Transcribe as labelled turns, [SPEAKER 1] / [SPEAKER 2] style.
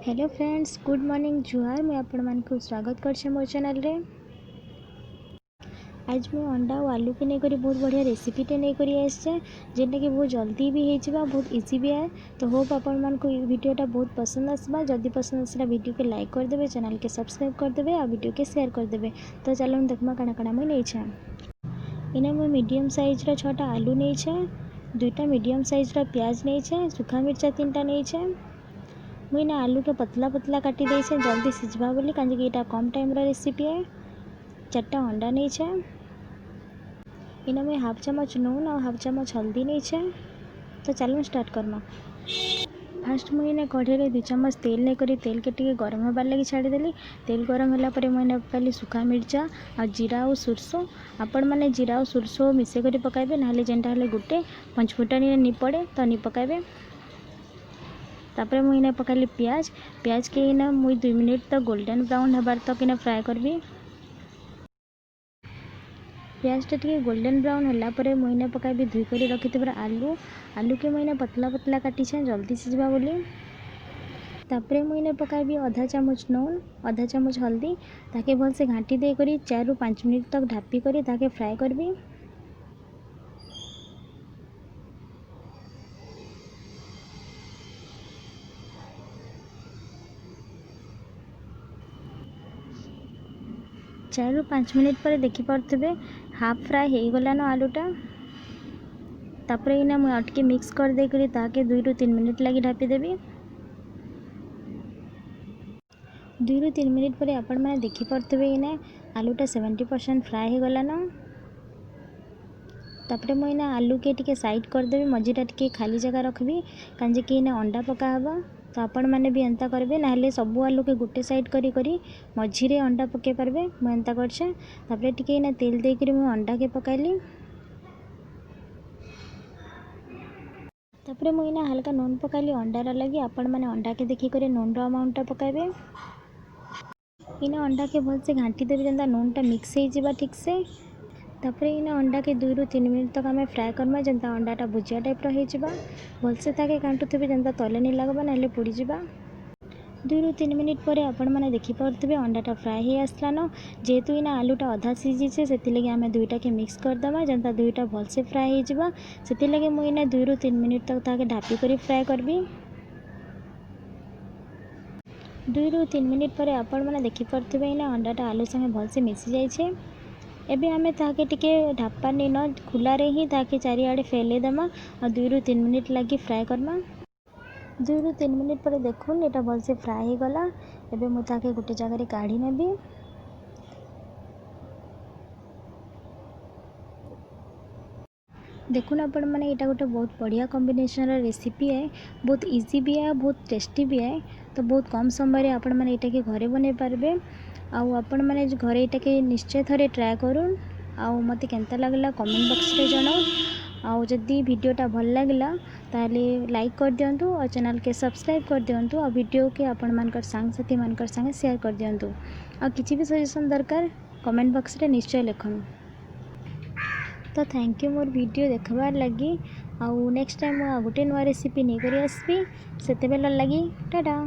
[SPEAKER 1] Hello friends, good morning जुहार। मैं आपण मानक स्वागत करछे मोर चैनल रे। आज मैं अंडा और आलू के नहीं करी बहुत बढ़िया रेसिपीटे नहीं करी आसचे, जेनटा कि बहुत जल्दी भी हो बहुत इजी भी है। तो होप आपण मानक वीडियोटा बहुत पसंद आसबा। जदि पसंद आसला वीडियो के लाइक करदे, चैनल के सब्सक्राइब करदे और वीडियो के शेयर करदे। तो चलो देखमा काଣା काଣା मुई नहीं छे। इने मुई मीडियम साइज रा 6टा आलू नहीं छे, 2टा मीडियम साइज रा प्याज नहीं छे, सूखा मिर्चा 3टा नहीं छे। मुई ना आलू के पतला पतला काटी दे जल्दी सिझवा बोली, कहीं यहाँ कम टाइम रेसिपी है। 4टा अंडा नहीं छे। इना मुई हाफ चम्मच नून और हाफ चम्मच हल्दी नहीं छे। तो चलो स्टार्ट करमा। फास्ट मुझे कढ़े 2 चम्मच तेल नहीं करी, तेल के टिके गरम होबार लगी छाड़देली। तेल गरम होगापर मुझे पकाली सुखा मिर्चा और जीरा और सुरसो। आपण मैंने जीरा और सुरसो मिसे कर पकाइबे, ना जेनटा हेले गोटे पंचफुटानी नहीं पड़े तो नहीं पकाइबे। तापर मुझे पकाली प्याज। प्याज के इना मुई 2 मिनिट तक गोल्डन ब्राउन हबार तक इना फ्राए करबी। प्याज टे गोल्डन ब्राउन होगापर मुझे पकाइबी धुई कर रखि आलू। आलू के मुझे पतला पतला काटी जल्दी सिझवा बोली। तापर मुझे पकाइबी आधा चामच नून, आधा चामच हल्दी। ताके भलसे घाटी देकर 4 ରୁ 5 मिनिट तक ढापी कर ताके फ्राए करबी। चार ରୁ 5 मिनिट पर देखिपे हाफ फ्राए हो गलान आलूटा। तापर इना मुझे अटके मिक्स कर देकर ताके 2 ରୁ 3 मिनिट लगी ढापी देबी। 2 ରୁ 3 मिनिट पर आपण मैंने देखिपे इना आलूटा 70% फ्राए हो गलान। तापर मुझे इना आलू के टिके साइड करदेवी, मझीटा टिके खाली जगह रखबी कहीं कि इना अंडा पका हबा। तो आपण मैंने भी एंता करेंगे, ना सबू आलू के गोटे साइड करी मझीरे अंडा पके पारबे। मुझे एंता करछे। तापर टिके इना तेल देकर मुझे अंडा के पकाइली। तापर मुझे इना हल्का नून पकाइली अंडार लगी। आपण मैंने अंडा के देखी करे नून रो अमाउंटटा पकाइबे। इना अंडा के भलसे घाटी देबे जेंता नूनटा मिक्स हो जाबा ठीक से। तापर इना अंडा के 2 ରୁ 3 मिनिट तक आम फ्राए करमा जेंता अंडाटा भुजिया टाइप रहीजा। भलसे ताके घाटुथे जेंता तले नहीं लगबा, ना पोड़ीजा। 2 ରୁ 3 मिनिट पर आपण मैंने देखिपे अंडाटा फ्राए हो आसलान। जेहेतु इना आलूटा अधा सीझीचे से आम दुईटा के मिक्स करदमा जेंता दुईटा भलसे फ्राए हो। से मुझे 2 ରୁ 3 मिनिट तक ताके ढापी कर फ्राए करबी। 2 ରୁ 3 मिनिट पर आपण मैंने देखिपे इना अंडाटा आलू संगे भलसे मिसी जाइए। एबे आमे ताके टिके ढापा नहीं न खुलारे ही ताके चारिआडे फैले देमा और 2 ରୁ 3 मिनिट लगी फ्राए करमा। 2 ରୁ 3 मिनिट पर देखुन एटा भलसे फ्राए हो गला। एबे मु ताके गोटे जगह काढ़ी नेबी। देखुन आपण मैंने यहाँ गोटे बहुत बढ़िया कॉम्बिनेशन रेसिपी है, बहुत इजी भी है, बहुत टेस्टी भी है। तो बहुत कम समय आपण मैंने यहाँ के घरे बने पारबे। आउ आपण मैंने घरे यहाँ के निश्चय थरे ट्राए करूँ। आउ मते केनता लगला कमेंट बॉक्स रे जणाओ। आउ जदि वीडियोटा भल लगला ताले लाइक कर दियंतु और चैनल के सब्सक्राइब कर दियंतु और वीडियो के आपण मानकर सांग साथी मानकर संगे शेयर कर दियंतु। और किसी भी सजेशन दरकार कमेंट बॉक्स रे निश्चय लिखन। तो थैंक यू मोर वीडियो देखबार लगी। आउ नेक्स्ट टाइम गोटे नुआ रेसिपी नहीं करी आसबी। सेते बेला लगी टाटा।